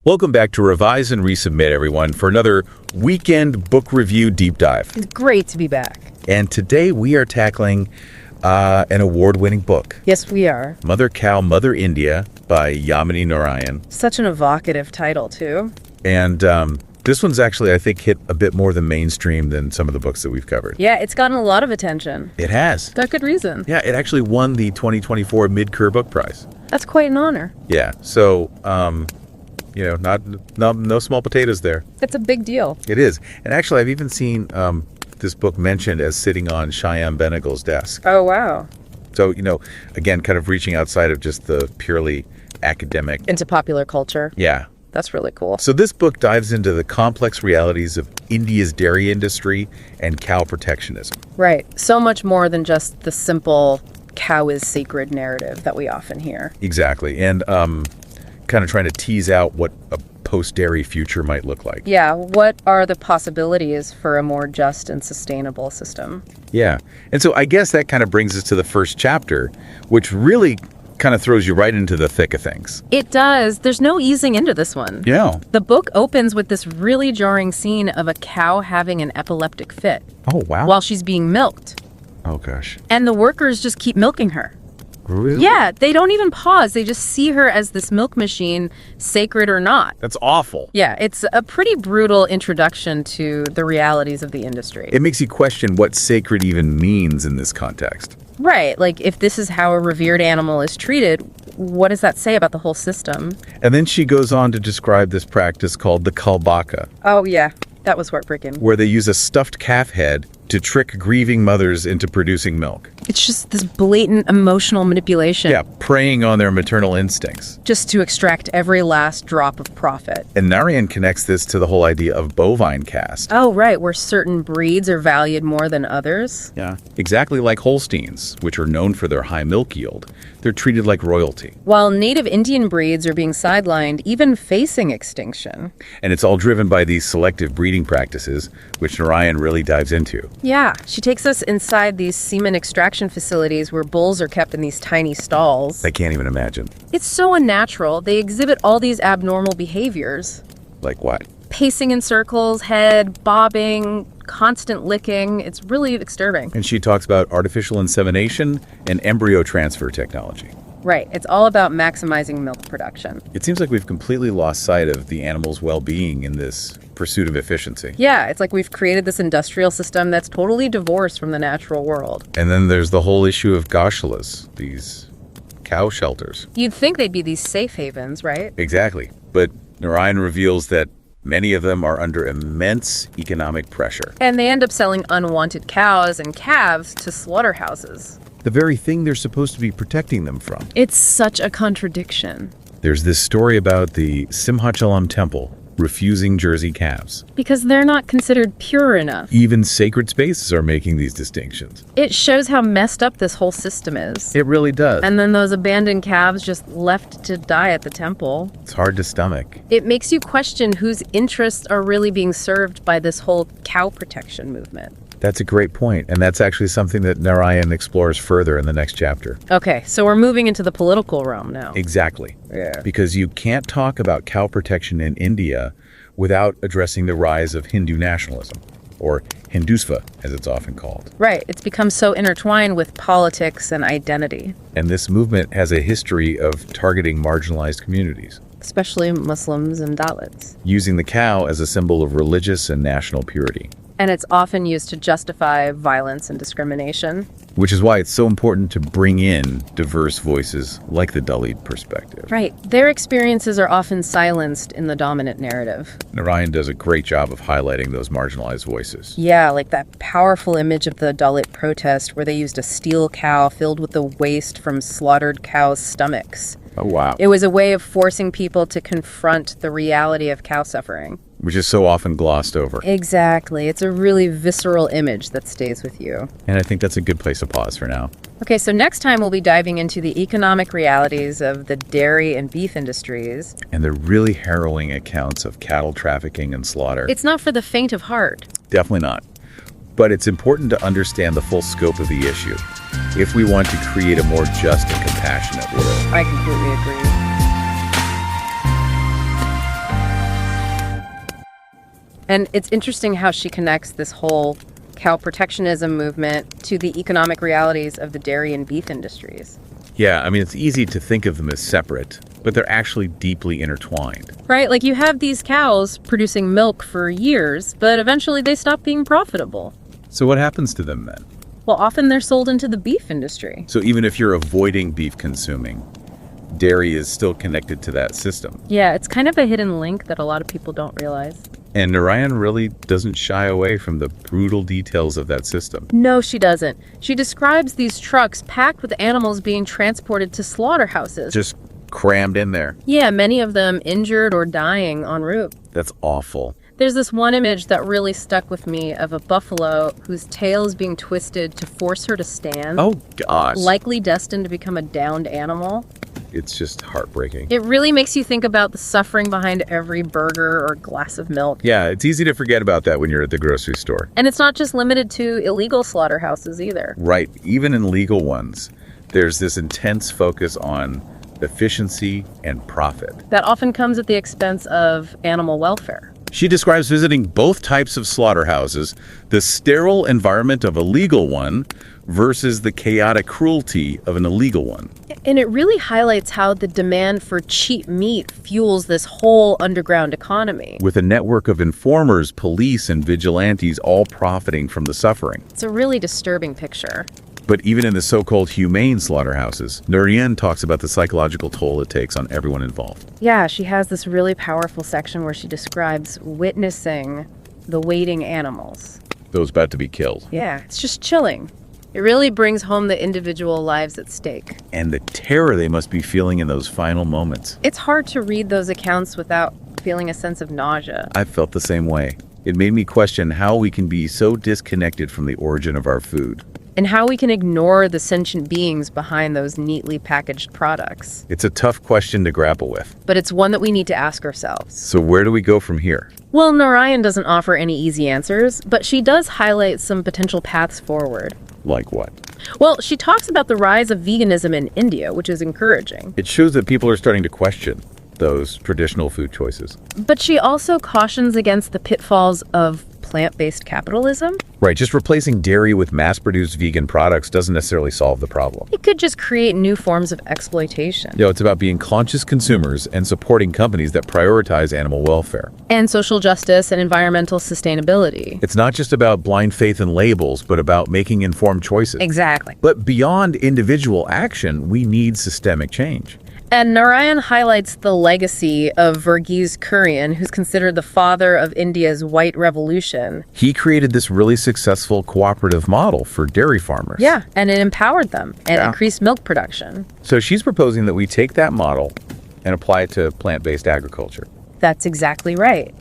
Welcome back to Revise and Resubmit, everyone, for another weekend book review deep dive. It's great to be back. And today we are tackling an award-winning book. Yes, we are. Mother Cow, Mother India by Yamini Narayanan. Such an evocative title, too. And this one's actually, I think, hit a bit more the mainstream than some of the books that we've covered. Yeah, it's gotten a lot of attention. It has. For good reason. Yeah, it actually won the 2024 Mid-Kerr Book Prize. That's quite an honor. Yeah, so... no small potatoes there. It's a big deal. It is. And actually, I've even seen this book mentioned as sitting on Shyam Benegal's desk. Oh, wow. So, again, kind of reaching outside of just the purely academic. Into popular culture. Yeah. That's really cool. So this book dives into the complex realities of India's dairy industry and cow protectionism. Right. So much more than just the simple cow is sacred narrative that we often hear. Exactly. And kind of trying to tease out what a post-dairy future might look like. Yeah, what are the possibilities for a more just and sustainable system? Yeah, and so I guess that kind of brings us to the first chapter, which really kind of throws you right into the thick of things. It does. There's no easing into this one. Yeah. The book opens with this really jarring scene of a cow having an epileptic fit. Oh, wow. While she's being milked. Oh, gosh. And the workers just keep milking her. Really? Yeah, they don't even pause. They just see her as this milk machine, sacred or not. That's awful. Yeah, it's a pretty brutal introduction to the realities of the industry. It makes you question what sacred even means in this context. Right, like if this is how a revered animal is treated, what does that say about the whole system? And then she goes on to describe this practice called the kalbaka. Oh, yeah, that was heartbreaking. Where they use a stuffed calf head to trick grieving mothers into producing milk. It's just this blatant emotional manipulation. Yeah, preying on their maternal instincts. Just to extract every last drop of profit. And Narayan connects this to the whole idea of bovine caste. Oh, right, where certain breeds are valued more than others. Yeah, exactly like Holsteins, which are known for their high milk yield. They're treated like royalty. While native Indian breeds are being sidelined, even facing extinction. And it's all driven by these selective breeding practices, which Narayan really dives into. Yeah, she takes us inside these semen extraction facilities where bulls are kept in these tiny stalls. I can't even imagine. It's so unnatural. They exhibit all these abnormal behaviors. Like what? Pacing in circles, head bobbing, constant licking. It's really disturbing. And she talks about artificial insemination and embryo transfer technology. Right. It's all about maximizing milk production. It seems like we've completely lost sight of the animal's well-being in this pursuit of efficiency. Yeah, it's like we've created this industrial system that's totally divorced from the natural world. And then there's the whole issue of gaushalas, these cow shelters. You'd think they'd be these safe havens, right? Exactly. But Narayan reveals that many of them are under immense economic pressure. And they end up selling unwanted cows and calves to slaughterhouses. The very thing they're supposed to be protecting them from. It's such a contradiction. There's this story about the Simhachalam temple refusing Jersey calves. Because they're not considered pure enough. Even sacred spaces are making these distinctions. It shows how messed up this whole system is. It really does. And then those abandoned calves just left to die at the temple. It's hard to stomach. It makes you question whose interests are really being served by this whole cow protection movement. That's a great point, and that's actually something that Narayan explores further in the next chapter. Okay, so we're moving into the political realm now. Exactly. Yeah. Because you can't talk about cow protection in India without addressing the rise of Hindu nationalism, or Hindutva, as it's often called. Right, it's become so intertwined with politics and identity. And this movement has a history of targeting marginalized communities. Especially Muslims and Dalits. Using the cow as a symbol of religious and national purity. And it's often used to justify violence and discrimination. Which is why it's so important to bring in diverse voices like the Dalit perspective. Right. Their experiences are often silenced in the dominant narrative. Narayan does a great job of highlighting those marginalized voices. Yeah, like that powerful image of the Dalit protest where they used a steel cow filled with the waste from slaughtered cows' stomachs. Oh, wow. It was a way of forcing people to confront the reality of cow suffering. Which is so often glossed over. Exactly. It's a really visceral image that stays with you. And I think that's a good place to pause for now. Okay, so next time we'll be diving into the economic realities of the dairy and beef industries. And the really harrowing accounts of cattle trafficking and slaughter. It's not for the faint of heart. Definitely not. But it's important to understand the full scope of the issue if we want to create a more just and compassionate world. I completely agree. And it's interesting how she connects this whole cow protectionism movement to the economic realities of the dairy and beef industries. Yeah, I mean, it's easy to think of them as separate, but they're actually deeply intertwined. Right, like you have these cows producing milk for years, but eventually they stop being profitable. So what happens to them then? Well, often they're sold into the beef industry. So even if you're avoiding beef consuming, dairy is still connected to that system. Yeah, it's kind of a hidden link that a lot of people don't realize. And Narayan really doesn't shy away from the brutal details of that system. No, she doesn't. She describes these trucks packed with animals being transported to slaughterhouses. Just crammed in there. Yeah, many of them injured or dying en route. That's awful. There's this one image that really stuck with me of a buffalo whose tail is being twisted to force her to stand. Oh, gosh. Likely destined to become a downed animal. It's just heartbreaking. It really makes you think about the suffering behind every burger or glass of milk. Yeah, it's easy to forget about that when you're at the grocery store. And it's not just limited to illegal slaughterhouses either. Right. Even in legal ones, there's this intense focus on efficiency and profit. That often comes at the expense of animal welfare. She describes visiting both types of slaughterhouses, the sterile environment of a legal one versus the chaotic cruelty of an illegal one. And it really highlights how the demand for cheap meat fuels this whole underground economy. With a network of informers, police, and vigilantes all profiting from the suffering. It's a really disturbing picture. But even in the so-called humane slaughterhouses, Narayan talks about the psychological toll it takes on everyone involved. Yeah, she has this really powerful section where she describes witnessing the waiting animals. Those about to be killed. Yeah, it's just chilling. It really brings home the individual lives at stake. And the terror they must be feeling in those final moments. It's hard to read those accounts without feeling a sense of nausea. I've felt the same way. It made me question how we can be so disconnected from the origin of our food. And how we can ignore the sentient beings behind those neatly packaged products. It's a tough question to grapple with. But it's one that we need to ask ourselves. So where do we go from here? Well, Narayan doesn't offer any easy answers, but she does highlight some potential paths forward. Like what? Well, she talks about the rise of veganism in India, which is encouraging. It shows that people are starting to question those traditional food choices. But she also cautions against the pitfalls of plant-based capitalism. Right, just replacing dairy with mass-produced vegan products doesn't necessarily solve the problem. It could just create new forms of exploitation. It's about being conscious consumers and supporting companies that prioritize animal welfare. And social justice and environmental sustainability. It's not just about blind faith in labels, but about making informed choices. Exactly. But beyond individual action, we need systemic change. And Narayan highlights the legacy of Verghese Kurian, who's considered the father of India's White Revolution. He created this really successful cooperative model for dairy farmers. Yeah, and it empowered them and increased milk production. So she's proposing that we take that model and apply it to plant-based agriculture. That's exactly right.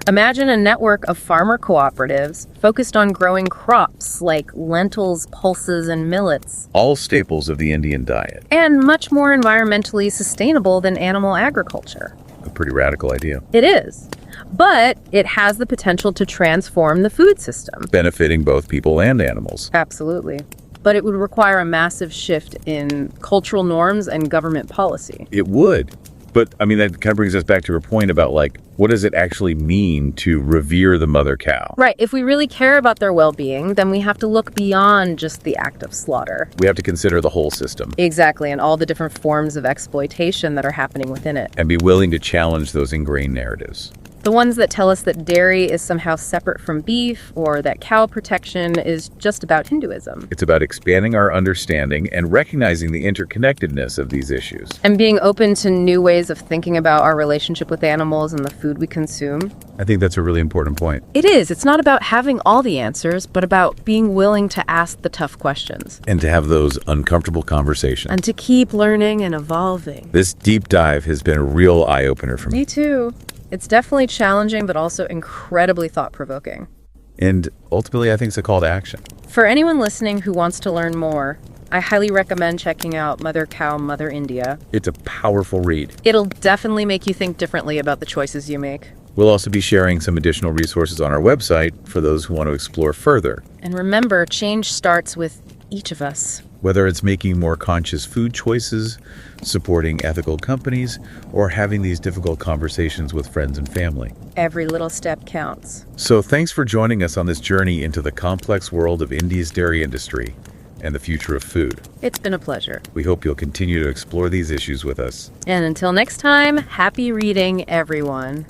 Imagine a network of farmer cooperatives focused on growing crops like lentils, pulses, and millets. All staples of the Indian diet. And much more environmentally sustainable than animal agriculture. A pretty radical idea. It is. But it has the potential to transform the food system. Benefiting both people and animals. Absolutely. But it would require a massive shift in cultural norms and government policy. It would. But, I mean, that kind of brings us back to her point about, what does it actually mean to revere the mother cow? Right. If we really care about their well-being, then we have to look beyond just the act of slaughter. We have to consider the whole system. Exactly, and all the different forms of exploitation that are happening within it. And be willing to challenge those ingrained narratives. The ones that tell us that dairy is somehow separate from beef, or that cow protection is just about Hinduism. It's about expanding our understanding and recognizing the interconnectedness of these issues. And being open to new ways of thinking about our relationship with animals and the food we consume. I think that's a really important point. It is. It's not about having all the answers, but about being willing to ask the tough questions. And to have those uncomfortable conversations. And to keep learning and evolving. This deep dive has been a real eye-opener for me. Me too. It's definitely challenging, but also incredibly thought-provoking. And ultimately, I think it's a call to action. For anyone listening who wants to learn more, I highly recommend checking out Mother Cow, Mother India. It's a powerful read. It'll definitely make you think differently about the choices you make. We'll also be sharing some additional resources on our website for those who want to explore further. And remember, change starts with each of us. Whether it's making more conscious food choices, supporting ethical companies, or having these difficult conversations with friends and family. Every little step counts. So thanks for joining us on this journey into the complex world of India's dairy industry and the future of food. It's been a pleasure. We hope you'll continue to explore these issues with us. And until next time, happy reading, everyone.